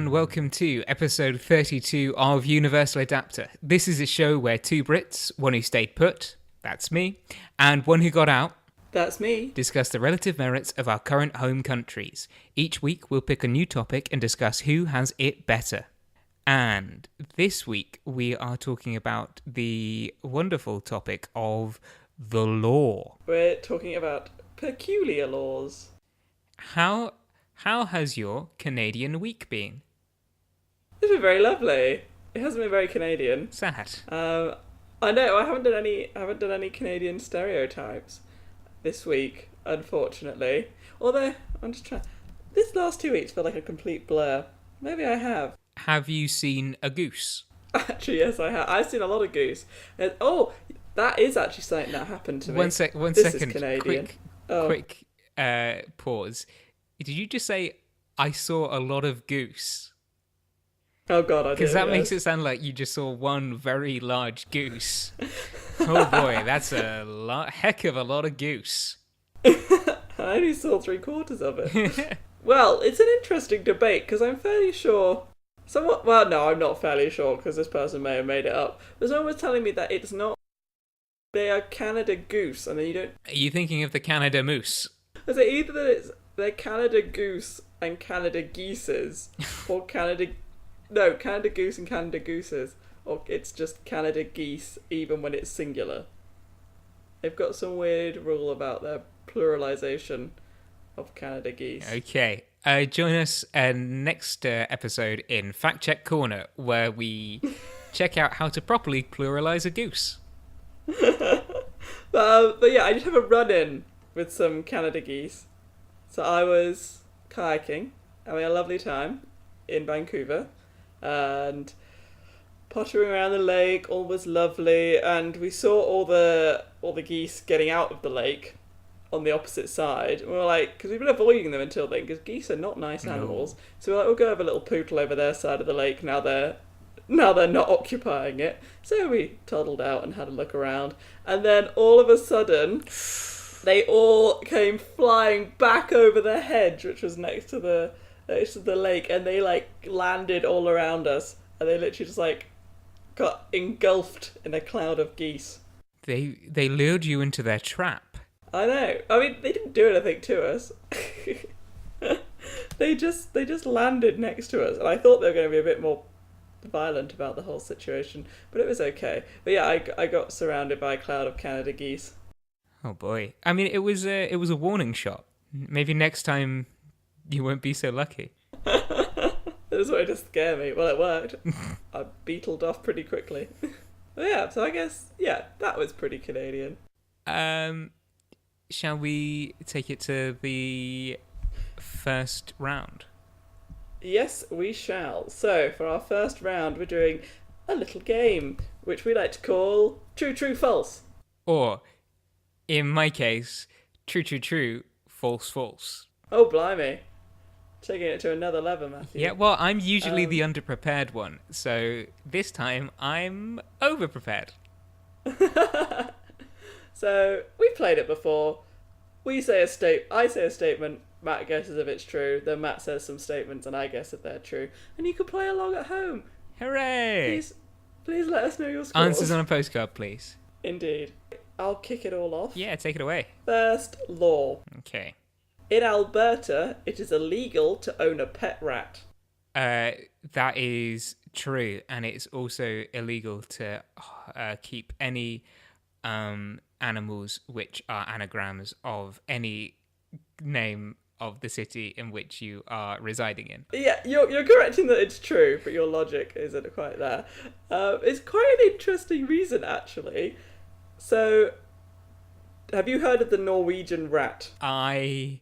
and welcome to episode 32 of Universal Adapter. This is a show where two Brits, one who stayed put, that's me, and one who got out, that's me, discuss the relative merits of our current home countries. Each week we'll pick a new topic and discuss who has it better. And this week we are talking about the wonderful topic of the law. We're talking about peculiar laws. How has your Canadian week been? It's been very lovely. It hasn't been very Canadian. Sad. I know. I haven't done any Canadian stereotypes this week, unfortunately. Although I'm just trying. This last 2 weeks feel like a complete blur. Maybe I have. Have you seen a goose? Actually, yes, I have. I've seen a lot of goose. That is actually something that happened to me. One this second. Is Canadian. Quick pause. Did you just say, I saw a lot of goose? Oh God, I did. Because that makes it sound like you just saw one very large goose. Oh boy, that's a heck of a lot of goose. I only saw 3/4 of it. Well, it's an interesting debate because I'm fairly sure... Well, no, I'm not fairly sure because this person may have made it up. But someone was telling me that it's not... They are Canada goose and then you don't... Are you thinking of the Canada moose? Is it either that they're Canada goose and Canada geeses, or Canada goose and Canada gooses, or it's just Canada geese even when it's singular? They've got some weird rule about their pluralization of Canada geese. Okay. Join us next episode in Fact Check Corner, where we check out how to properly pluralize a goose. But yeah, I just have a run-in with some Canada geese. So I was kayaking, having a lovely time in Vancouver, and pottering around the lake. All was lovely, and we saw all the geese getting out of the lake on the opposite side. And we were like, because we've been avoiding them until then, because geese are not nice animals. No. So we're like, we'll go have a little pootle over their side of the lake. Now they're not occupying it. So we toddled out and had a look around, and then all of a sudden, they all came flying back over the hedge, which was next to the lake, and they landed all around us, and they literally just got engulfed in a cloud of geese. They lured you into their trap. I know. I mean, they didn't do anything to us. They just landed next to us, and I thought they were going to be a bit more violent about the whole situation, but it was okay. But yeah, I got surrounded by a cloud of Canada geese. Oh boy! I mean, it was a warning shot. Maybe next time you won't be so lucky. It was way to scare me. Well, it worked. I beetled off pretty quickly. But yeah, so I guess that was pretty Canadian. Shall we take it to the first round? Yes, we shall. So for our first round, we're doing a little game which we like to call True, True, False. Or, in my case, True, True, True, False, False. Oh, blimey. Taking it to another level, Matthew. Yeah, well, I'm usually the underprepared one, so this time I'm overprepared. So, we've played it before. I say a statement, Matt guesses if it's true, then Matt says some statements and I guess if they're true. And you can play along at home. Hooray! Please let us know your scores. Answers on a postcard, please. Indeed. I'll kick it all off. Yeah, take it away. First law. Okay. In Alberta, it is illegal to own a pet rat. That is true, and it's also illegal to keep any animals which are anagrams of any name of the city in which you are residing in. Yeah, you're correct in that it's true, but your logic isn't quite there. It's quite an interesting reason, actually. So, have you heard of the Norwegian rat? I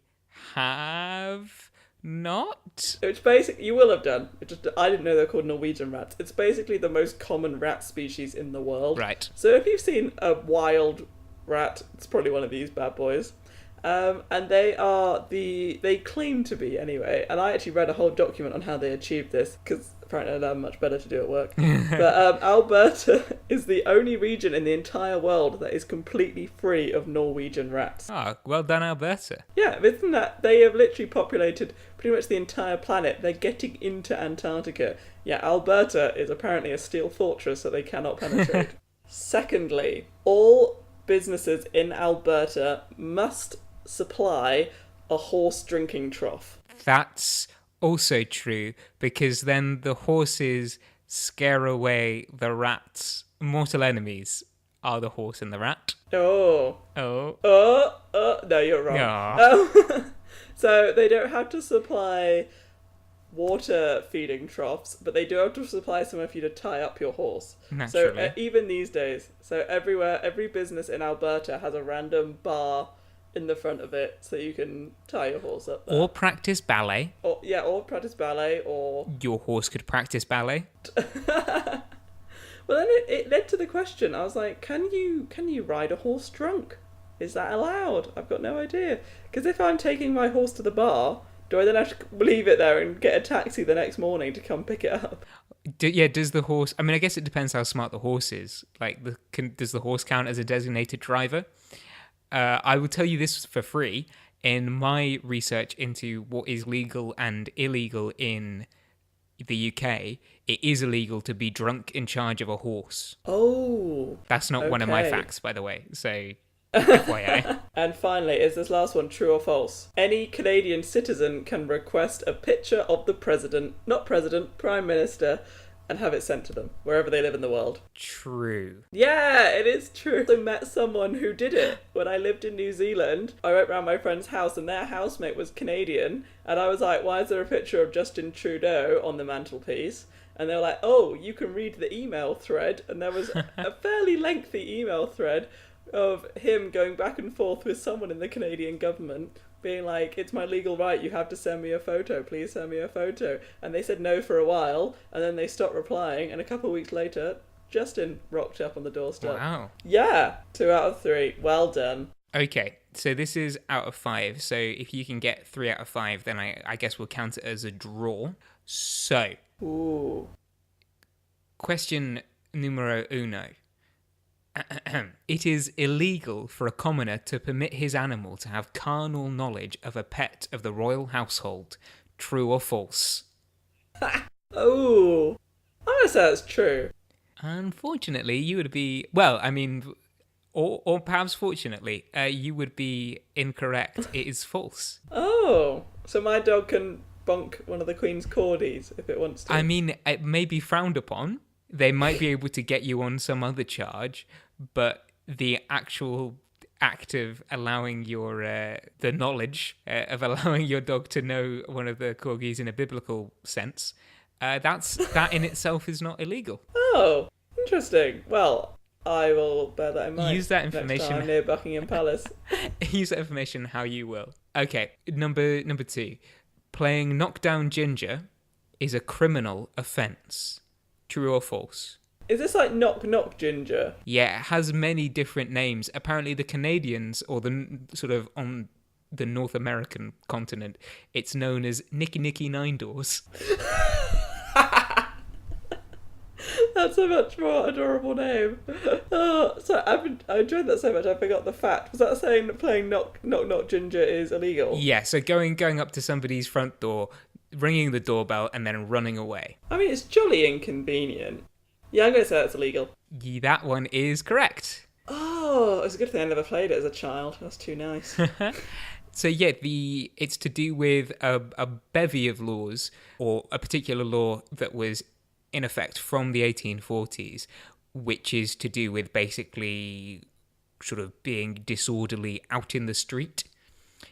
have not. Which basically, you will have done. I didn't know they're called Norwegian rats. It's basically the most common rat species in the world. Right. So if you've seen a wild rat, it's probably one of these bad boys. And they claim to be anyway, and I actually read a whole document on how they achieved this, because Apparently, I have much better to do at work. But Alberta is the only region in the entire world that is completely free of Norwegian rats. Oh, well done, Alberta. Yeah, isn't that? They have literally populated pretty much the entire planet. They're getting into Antarctica. Yeah, Alberta is apparently a steel fortress that they cannot penetrate. Secondly, all businesses in Alberta must supply a horse drinking trough. That's also true, because then the horses scare away the rats. Mortal enemies are the horse and the rat. Oh. Oh. No, you're wrong. Yeah. So they don't have to supply water feeding troughs, but they do have to supply somewhere for you to tie up your horse. Naturally. So even these days, so every business in Alberta has a random bar in the front of it so you can tie your horse up there. Or practice ballet. Or practice ballet, or... Your horse could practice ballet. Well, then it led to the question. I was like, can you ride a horse drunk? Is that allowed? I've got no idea. Because if I'm taking my horse to the bar, do I then have to leave it there and get a taxi the next morning to come pick it up? Does the horse... I mean, I guess it depends how smart the horse is. Like, does the horse count as a designated driver? I will tell you this for free. In my research into what is legal and illegal in the UK, it is illegal to be drunk in charge of a horse. Oh. That's not one of my okay. facts, by the way. So, FYI. And finally, is this last one true or false? Any Canadian citizen can request a picture of the Prime Minister, and have it sent to them, wherever they live in the world. True. Yeah, it is true. I met someone who did it when I lived in New Zealand. I went round my friend's house and their housemate was Canadian, and I was like, why is there a picture of Justin Trudeau on the mantelpiece? And they were like, oh, you can read the email thread. And there was a fairly lengthy email thread of him going back and forth with someone in the Canadian government, being like, it's my legal right, you have to send me a photo, please send me a photo. And they said no for a while, and then they stopped replying, and a couple of weeks later, Justin rocked up on the doorstep. Wow. Yeah, 2 out of 3. Well done. Okay, so this is out of 5. So if you can get 3 out of 5, then I guess we'll count it as a draw. So, Ooh. question numero uno. It is illegal for a commoner to permit his animal to have carnal knowledge of a pet of the royal household. True or false? Oh. I'm going to say that's true. Unfortunately, you would be... Well, I mean... Or perhaps fortunately, you would be incorrect. It is false. Oh. So my dog can bonk one of the Queen's Corgis if it wants to. I mean, it may be frowned upon. They might be able to get you on some other charge, but the actual act of allowing your the knowledge of allowing your dog to know one of the corgis in a biblical sense, that in itself is not illegal. Oh, interesting. Well, I will bear that in mind. Use that next information. time I'm near Buckingham Palace. Use that information how you will. Okay, number 2. Playing knockdown ginger is a criminal offence. True or false? Is this like Knock Knock Ginger? Yeah, it has many different names. Apparently the Canadians, or the sort of on the North American continent, it's known as Nicky Nicky Nine Doors. That's a much more adorable name. Oh, so I enjoyed that so much I forgot the fact. Was that saying that playing Knock Knock Ginger is illegal? Yeah, so going up to somebody's front door, ringing the doorbell, and then running away. I mean, it's jolly inconvenient. Yeah, I'm going to say that's illegal. That one is correct. Oh, it's a good thing I never played it as a child. That's too nice. So yeah, it's to do with a bevy of laws, or a particular law that was in effect from the 1840s, which is to do with basically sort of being disorderly out in the street.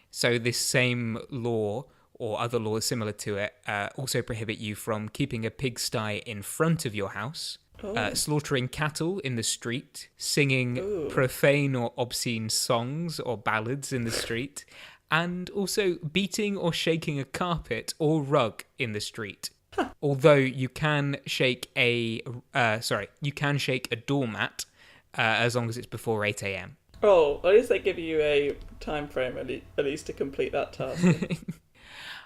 So this same law, or other laws similar to it, also prohibit you from keeping a pigsty in front of your house, slaughtering cattle in the street, singing profane or obscene songs or ballads in the street, and also beating or shaking a carpet or rug in the street. Although you can shake a doormat as long as it's before 8 a.m. Oh, at least they give you a time frame at least to complete that task.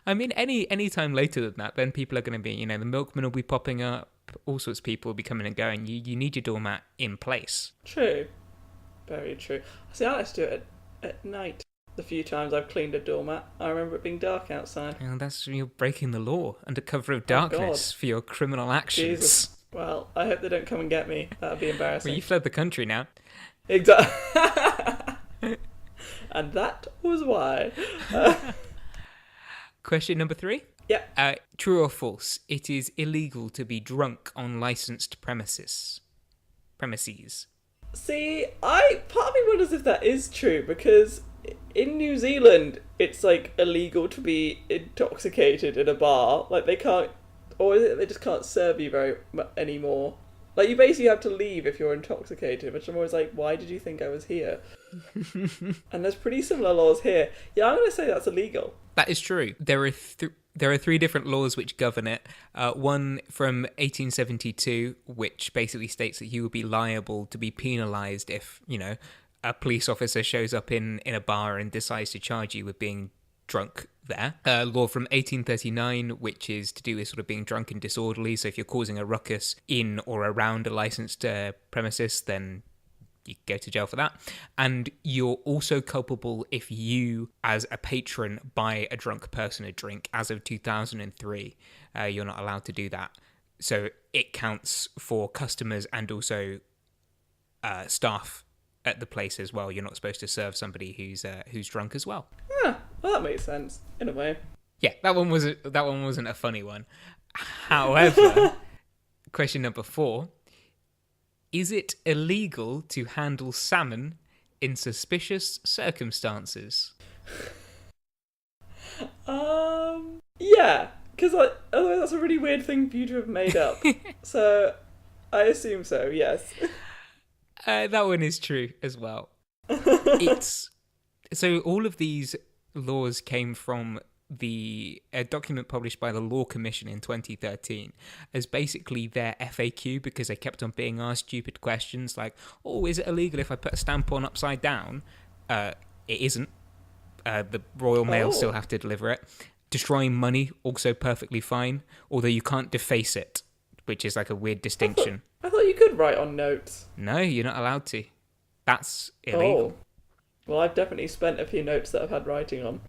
I mean, any time later than that, then people are going to be, the milkman will be popping up, all sorts of people will be coming and going. You need your doormat in place. True. Very true. See, I like to do it at night. The few times I've cleaned a doormat, I remember it being dark outside. And that's you're breaking the law under cover of darkness for your criminal actions. Jesus. Well, I hope they don't come and get me. That would be embarrassing. Well, you fled the country now. Exactly. And that was why. Question number 3. Yeah. True or false? It is illegal to be drunk on licensed premises. See, part of me wonders if that is true, because in New Zealand, it's like illegal to be intoxicated in a bar. Like they can't, or is it they just can't serve you very much anymore? Like you basically have to leave if you're intoxicated, which I'm always like, why did you think I was here? And there's pretty similar laws here. Yeah, I'm going to say that's illegal. That is true. There are 3 different laws which govern it. One from 1872, which basically states that you will be liable to be penalised if, a police officer shows up in a bar and decides to charge you with being drunk there. Law from 1839, which is to do with sort of being drunk and disorderly. So if you're causing a ruckus in or around a licensed premises, then you go to jail for that. And you're also culpable if you, as a patron, buy a drunk person a drink. As of 2003, you're not allowed to do that. So it counts for customers and also staff at the place as well. You're not supposed to serve somebody who's drunk as well. Yeah, well, that makes sense in a way. Yeah, that one wasn't a funny one. However, question number 4. Is it illegal to handle salmon in suspicious circumstances? Yeah, because otherwise that's a really weird thing for you to have made up. So, I assume so, yes. That one is true as well. So all of these laws came from a document published by the Law Commission in 2013 as basically their FAQ, because they kept on being asked stupid questions like, oh, is it illegal if I put a stamp on upside down? It isn't. The Royal Mail still have to deliver it. Destroying money, also perfectly fine, although you can't deface it, which is like a weird distinction. I thought you could write on notes. No, you're not allowed to. That's illegal. Well, I've definitely spent a few notes that I've had writing on.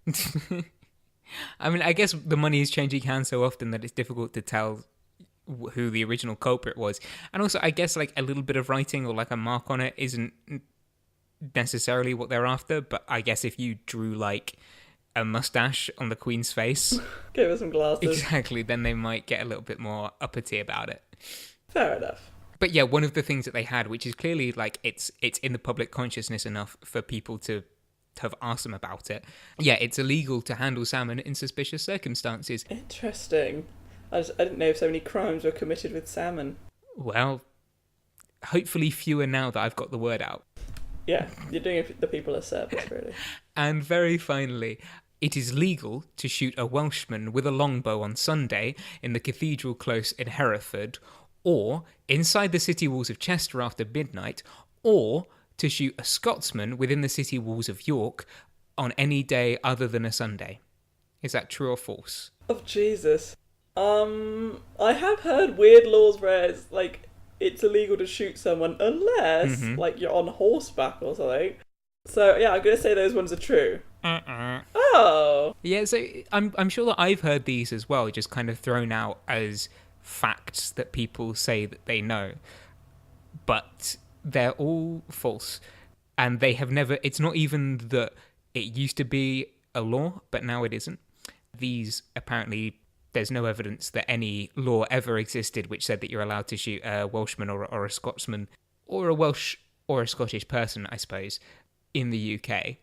I mean, I guess the money is changing hands so often that it's difficult to tell who the original culprit was. And also, I guess like a little bit of writing or like a mark on it isn't necessarily what they're after. But I guess if you drew like a mustache on the Queen's face, give her some glasses. Exactly, then they might get a little bit more uppity about it. Fair enough. But yeah, one of the things that they had, which is clearly like it's in the public consciousness enough for people to have asked them about it. Yeah, it's illegal to handle salmon in suspicious circumstances. Interesting. I didn't know if so many crimes were committed with salmon. Well, hopefully fewer now that I've got the word out. Yeah, you're doing the people a service, really. And very finally, it is legal to shoot a Welshman with a longbow on Sunday in the Cathedral Close in Hereford, or inside the city walls of Chester after midnight, or to shoot a Scotsman within the city walls of York on any day other than a Sunday. Is that true or false? Oh, Jesus. I have heard weird laws where it's like it's illegal to shoot someone unless like you're on horseback or something. So yeah, I'm gonna say those ones are true. Oh. Yeah, so I'm sure that I've heard these as well, just kind of thrown out as facts that people say that they know, but they're all false, and they have never. It's not even that it used to be a law, but now it isn't. These apparently. There's no evidence that any law ever existed which said that you're allowed to shoot a Welshman or a Scotsman or a Welsh or a Scottish person, I suppose, in the UK.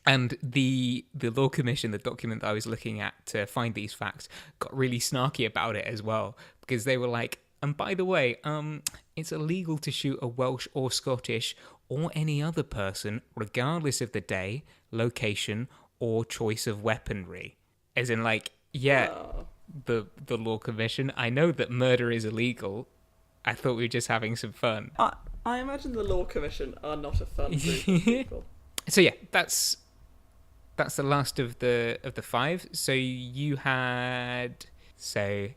And the Law Commission, the document that I was looking at to find these facts, got really snarky about it as well, because they were like, and by the way, it's illegal to shoot a Welsh or Scottish or any other person, regardless of the day, location, or choice of weaponry. As in, like, yeah... Oh. The Law Commission. I know that murder is illegal. I thought we were just having some fun. I imagine the Law Commission are not a fun group of people. So yeah, that's that's the last of the five. So you had 3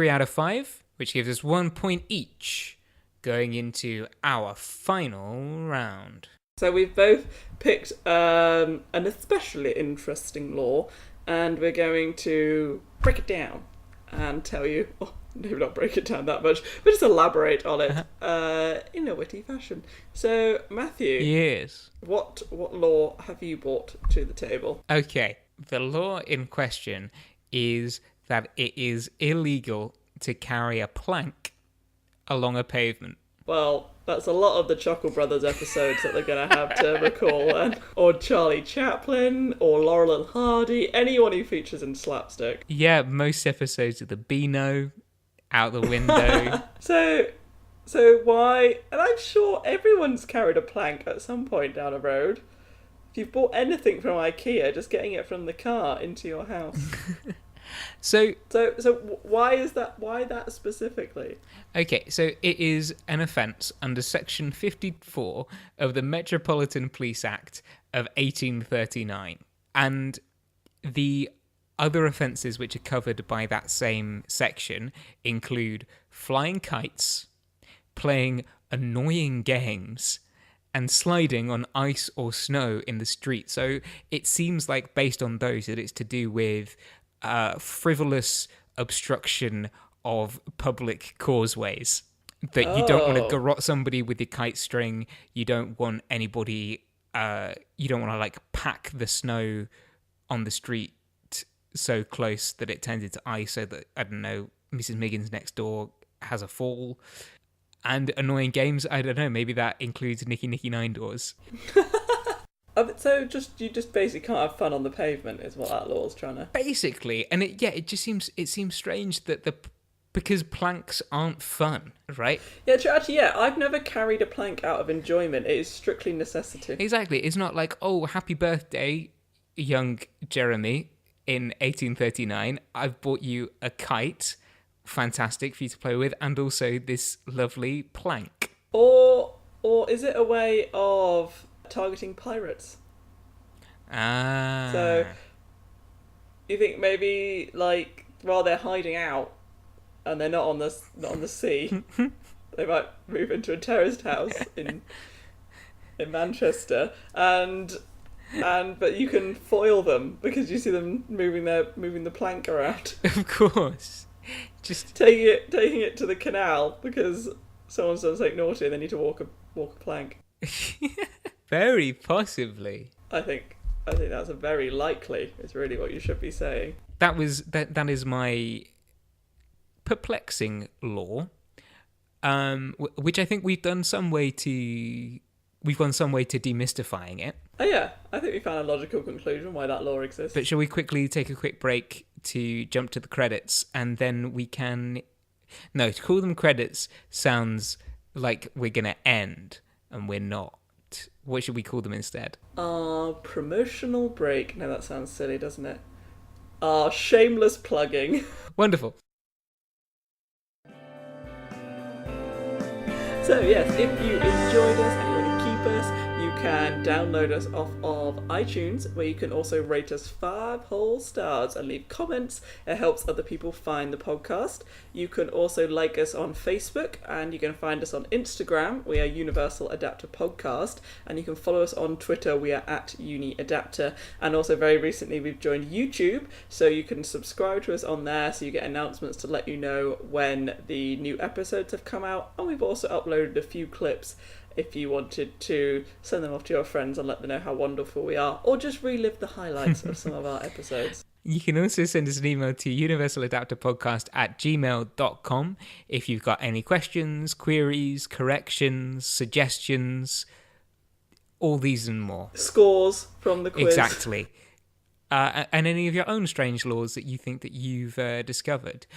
out of 5, which gives us 1 point each going into our final round. So we've both picked an especially interesting law, and we're going to break it down and tell you, oh, maybe not break it down that much, but just elaborate on it in a witty fashion. So, Matthew, Yes. what law have you brought to the table? Okay, the law in question is that it is illegal to carry a plank along a pavement. Well, that's a lot of the Chuckle Brothers episodes that they're going to have to recall then. Or Charlie Chaplin, or Laurel and Hardy, anyone who features in slapstick. Yeah, most episodes of the Beano, out the window. So why... And I'm sure everyone's carried a plank at some point down a road. If you've bought anything from IKEA, just getting it from the car into your house. So why is that? Why that specifically? Okay, so it is an offence under Section 54 of the Metropolitan Police Act of 1839. And the other offences which are covered by that same section include flying kites, playing annoying games, and sliding on ice or snow in the street. So it seems like, based on those, that it's to do with frivolous obstruction of public causeways. That you don't want to garrote somebody with your kite string. You don't want anybody. You don't want to like pack the snow on the street so close that it turns into ice. So that, I don't know, Mrs. Miggins next door has a fall. And annoying games. I don't know. Maybe that includes Nicky Nicky Nine Doors. So you just basically can't have fun on the pavement, is what that law's trying to... Basically, and it seems strange that because planks aren't fun, right? Yeah, actually, yeah, I've never carried a plank out of enjoyment. It is strictly necessity. Exactly. It's not like, oh, happy birthday, young Jeremy, in 1839. I've bought you a kite, fantastic for you to play with, and also this lovely plank. Or is it a way of targeting pirates? So you think maybe like while they're hiding out and they're not on the sea, they might move into a terraced house in Manchester but you can foil them because you see them moving the plank around. Of course. Just taking it to the canal because someone's done something naughty and they need to walk a plank. Very possibly. I think that's a very likely is really what you should be saying. That is my perplexing law, which I think we've gone some way to demystifying it. Oh yeah, I think we found a logical conclusion why that law exists. But shall we quickly take a quick break to jump to the credits, and then we can... No, to call them credits sounds like we're going to end, and we're not. What should we call them instead? Promotional break. No, that sounds silly, doesn't it? Shameless plugging. Wonderful. So yes, if you enjoyed us and you want to keep us, you can download us off of iTunes, where you can also rate us 5 whole stars and leave comments. It helps other people find the podcast. You can also like us on Facebook, and you can find us on Instagram. We are Universal Adapter Podcast, and you can follow us on Twitter. We are at UniAdapter, and also very recently we've joined YouTube, so you can subscribe to us on there, so you get announcements to let you know when the new episodes have come out. And we've also uploaded a few clips if you wanted to send them off to your friends and let them know how wonderful we are, or just relive the highlights of some of our episodes. You can also send us an email to universaladapterpodcast@gmail.com if you've got any questions, queries, corrections, suggestions, all these and more. Scores from the quiz. Exactly. And any of your own strange laws that you think that you've discovered.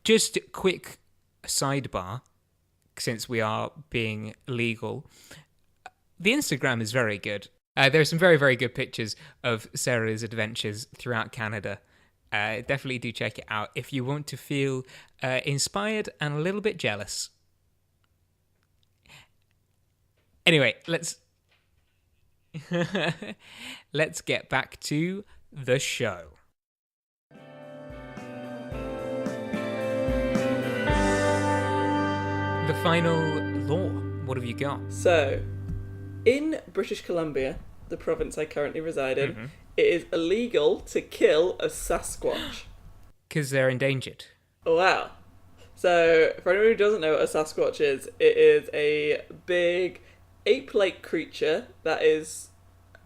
Just a quick sidebar, since we are being legal. The Instagram is very good. There are some very, very good pictures of Sarah's adventures throughout Canada. Definitely do check it out if you want to feel inspired and a little bit jealous. Anyway, let's Let's get back to the show. The final law. What have you got? So, in British Columbia, the province I currently reside in, it is illegal to kill a Sasquatch. Because they're endangered. Wow. So, for anyone who doesn't know what a Sasquatch is, it is a big ape-like creature that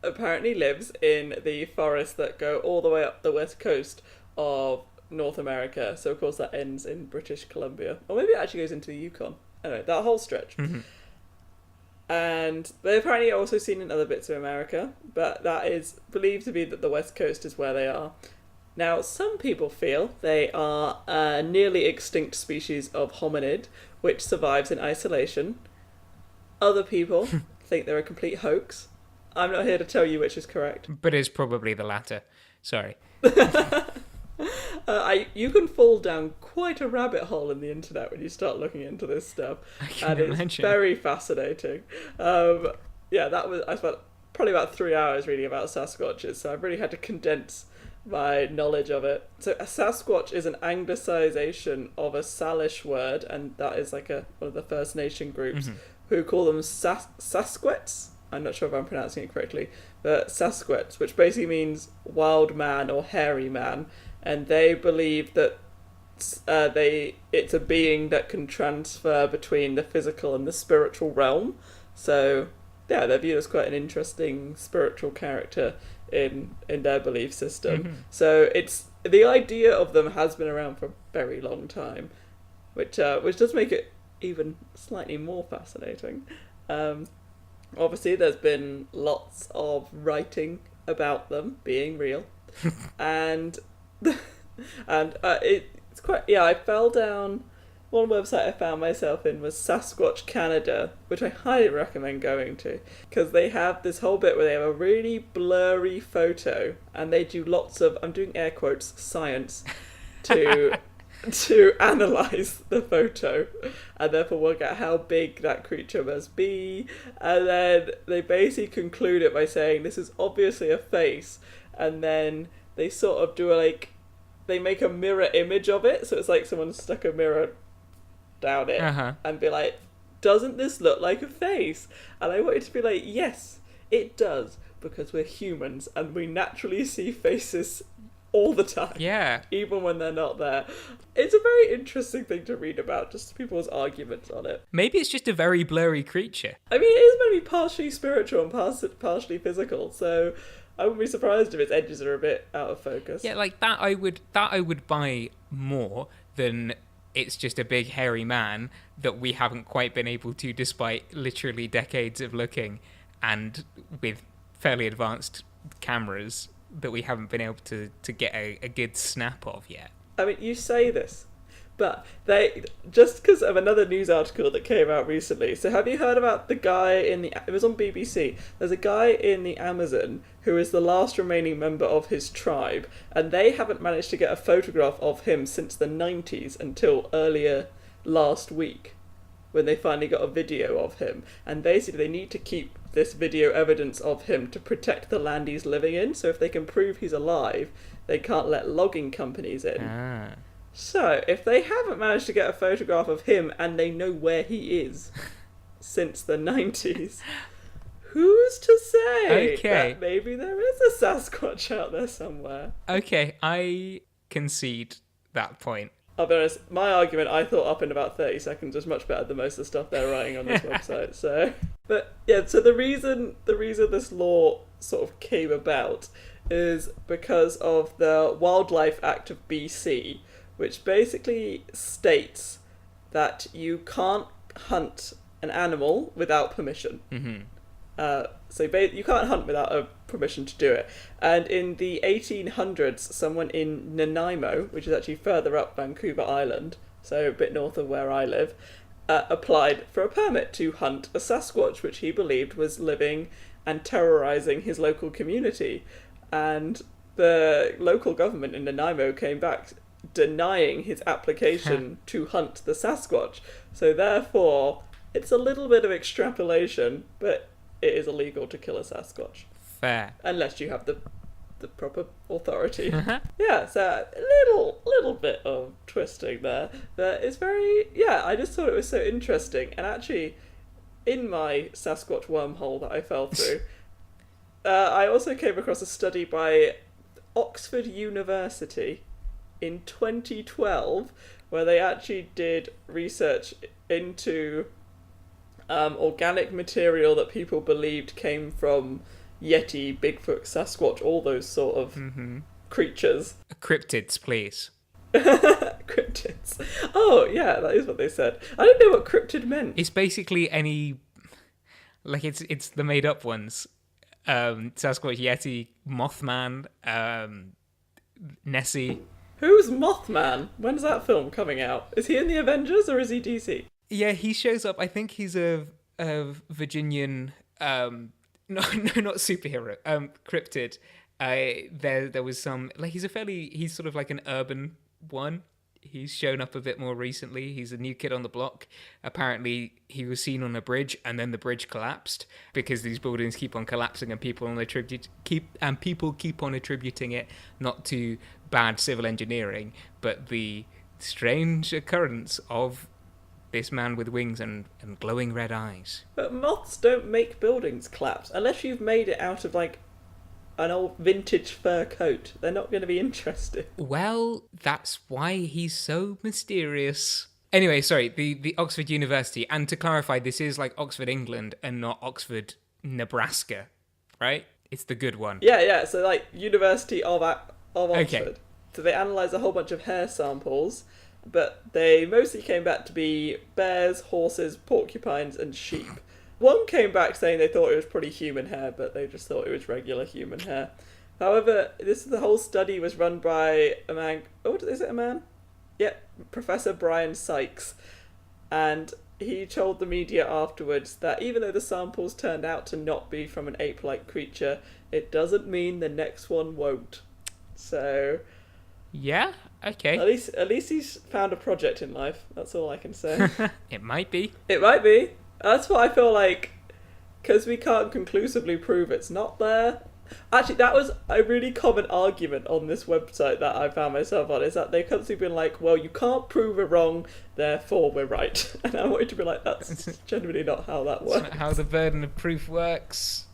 apparently lives in the forests that go all the way up the west coast of North America. So, of course, that ends in British Columbia. Or maybe it actually goes into the Yukon. Anyway, that whole stretch. And they're apparently also seen in other bits of America, but that is believed to be that the west coast is where they are. Now, some people feel they are a nearly extinct species of hominid, which survives in isolation. Other people think they're a complete hoax. I'm not here to tell you which is correct. But it's probably the latter. Sorry. You can fall down quite a rabbit hole in the internet when you start looking into this stuff. I can imagine. It's very fascinating. I spent probably about 3 hours reading about Sasquatches, so I've really had to condense my knowledge of it. So a Sasquatch is an anglicization of a Salish word, and that is like one of the First Nation groups who call them Sasquets. I'm not sure if I'm pronouncing it correctly, but Sasquets, which basically means wild man or hairy man, and they believe that it's a being that can transfer between the physical and the spiritual realm. So yeah, they're viewed as quite an interesting spiritual character in their belief system. So it's the idea of them has been around for a very long time, which does make it even slightly more fascinating. Obviously, there's been lots of writing about them being real, and it's quite. Yeah, I fell down. One website I found myself in was Sasquatch Canada, which I highly recommend going to, because they have this whole bit where they have a really blurry photo, and they do lots of, I'm doing air quotes, science to analyse the photo, and therefore work out how big that creature must be, and then they basically conclude it by saying this is obviously a face, and then they sort of do they make a mirror image of it, so it's like someone stuck a mirror down it and be like, doesn't this look like a face? And I wanted to be like, yes, it does, because we're humans and we naturally see faces all the time. Yeah. Even when they're not there. It's a very interesting thing to read about, just people's arguments on it. Maybe it's just a very blurry creature. I mean, it is maybe partially spiritual and partially physical, so I wouldn't be surprised if its edges are a bit out of focus. Yeah, like that I would buy more than it's just a big hairy man that we haven't quite been able to, despite literally decades of looking and with fairly advanced cameras, that we haven't been able to get a good snap of yet. I mean, you say this, but they, just because of another news article that came out recently. So have you heard about the guy it was on BBC, there's a guy in the Amazon who is the last remaining member of his tribe, and they haven't managed to get a photograph of him since the 90s until earlier last week, when they finally got a video of him. And basically they need to keep this video evidence of him to protect the land he's living in, so if they can prove he's alive, they can't let logging companies in. So if they haven't managed to get a photograph of him and they know where he is since the 90s, who's to say that maybe there is a Sasquatch out there somewhere? Okay, I concede that point. I'll be honest, my argument I thought up in about 30 seconds was much better than most of the stuff they're writing on this website. So, but yeah, so the reason this law sort of came about is because of the Wildlife Act of BC, which basically states that you can't hunt an animal without permission. So you can't hunt without a permission to do it. And in the 1800s, someone in Nanaimo, which is actually further up Vancouver Island, so a bit north of where I live, applied for a permit to hunt a Sasquatch, which he believed was living and terrorising his local community. And the local government in Nanaimo came back denying his application to hunt the Sasquatch. So therefore, it's a little bit of extrapolation, but it is illegal to kill a Sasquatch. Fair. Unless you have the proper authority. Yeah, so a little bit of twisting there. But it's very... Yeah, I just thought it was so interesting. And actually, in my Sasquatch wormhole that I fell through, I also came across a study by Oxford University in 2012 where they actually did research into organic material that people believed came from Yeti, Bigfoot, Sasquatch, all those sort of creatures. Cryptids, please. Cryptids. Oh, yeah, that is what they said. I didn't know what cryptid meant. It's basically any... Like, it's the made-up ones. Sasquatch, Yeti, Mothman, Nessie. Who's Mothman? When's that film coming out? Is he in the Avengers or is he DC? Yeah, he shows up. I think he's a Virginian... no, not superhero. Cryptid. There was some... Like, he's sort of like an urban one. He's shown up a bit more recently. He's a new kid on the block. Apparently, he was seen on a bridge, and then the bridge collapsed because these buildings keep on collapsing, and people keep on attributing it not to bad civil engineering, but the strange occurrence of this man with wings and glowing red eyes. But moths don't make buildings collapse unless you've made it out of like an old vintage fur coat. They're not going to be interested. Well, that's why he's so mysterious. Anyway, sorry, the Oxford University, and to clarify, this is like Oxford, England, and not Oxford, Nebraska, right? It's the good one. Yeah, so like University of Oxford. Okay. So they analysed a whole bunch of hair samples, but they mostly came back to be bears, horses, porcupines, and sheep. One came back saying they thought it was pretty human hair, but they just thought it was regular human hair. However, the whole study was run by a man... Oh, is it a man? Yep, Professor Brian Sykes. And he told the media afterwards that even though the samples turned out to not be from an ape-like creature, it doesn't mean the next one won't. So... Yeah, okay. At least he's found a project in life. That's all I can say. It might be. It might be. That's what I feel like, because we can't conclusively prove it's not there. Actually, that was a really common argument on this website that I found myself on, is that they've constantly been like, well, you can't prove we're wrong, therefore we're right. And I wanted to be like, that's genuinely not how that works. That's not how the burden of proof works.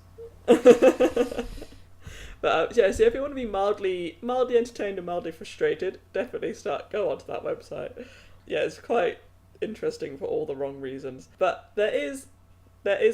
But yeah, so if you want to be mildly entertained and mildly frustrated, definitely go onto that website. Yeah, it's quite interesting for all the wrong reasons. But there is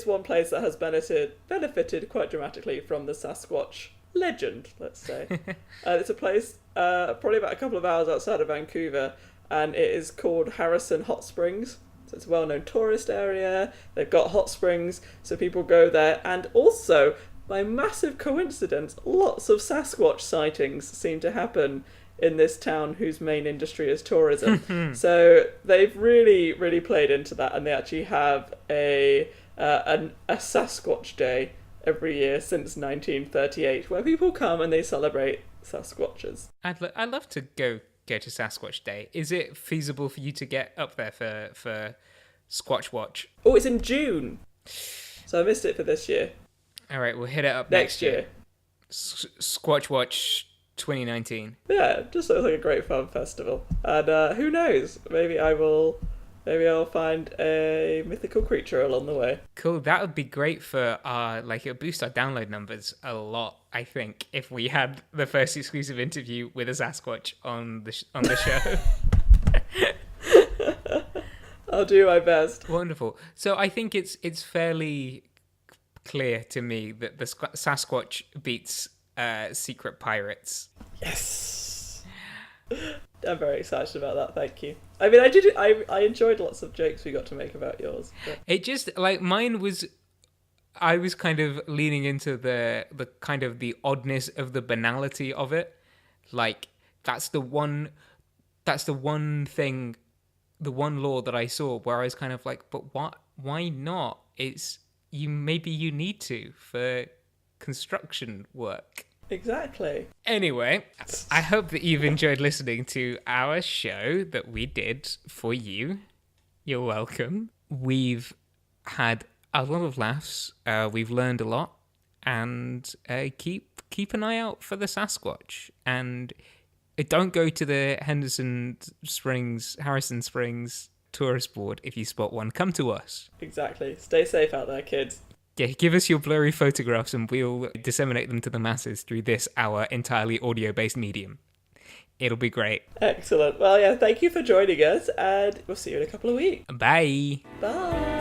one place that has benefited quite dramatically from the Sasquatch legend, let's say. It's a place probably about a couple of hours outside of Vancouver, and it is called Harrison Hot Springs. So it's a well-known tourist area. They've got hot springs, so people go there. And also, by massive coincidence, lots of Sasquatch sightings seem to happen in this town whose main industry is tourism. So they've really, really played into that, and they actually have a Sasquatch Day every year since 1938, where people come and they celebrate Sasquatches. I'd love to go to Sasquatch Day. Is it feasible for you to get up there for Squatch Watch? Oh, it's in June, so I missed it for this year. All right, we'll hit it up next year. Squatch Watch 2019. Yeah, it just looks like a great fun festival. And who knows? Maybe I'll find a mythical creature along the way. Cool. That would be great for it would boost our download numbers a lot, I think, if we had the first exclusive interview with a Sasquatch on the show. I'll do my best. Wonderful. So I think it's fairly clear to me that the Sasquatch beats Secret Pirates. Yes. I'm very excited about that, thank you. I mean, I enjoyed lots of jokes we got to make about yours. But... It just, like, mine was... I was kind of leaning into the kind of the oddness of the banality of it. Like, that's the one thing, the one law that I saw where I was kind of like, but what? Why not? Maybe you need to for construction work. Exactly. Anyway, I hope that you've enjoyed listening to our show that we did for you. You're welcome. We've had A lot of laughs. We've learned a lot, and keep an eye out for the Sasquatch. And don't go to the Harrison Springs tourist board if you spot one. Come to us. Exactly. Stay safe out there, kids. Yeah, give us your blurry photographs and we'll disseminate them to the masses through this, our entirely audio-based medium. It'll be great. Excellent. Well, yeah, thank you for joining us, and we'll see you in a couple of weeks. Bye. Bye.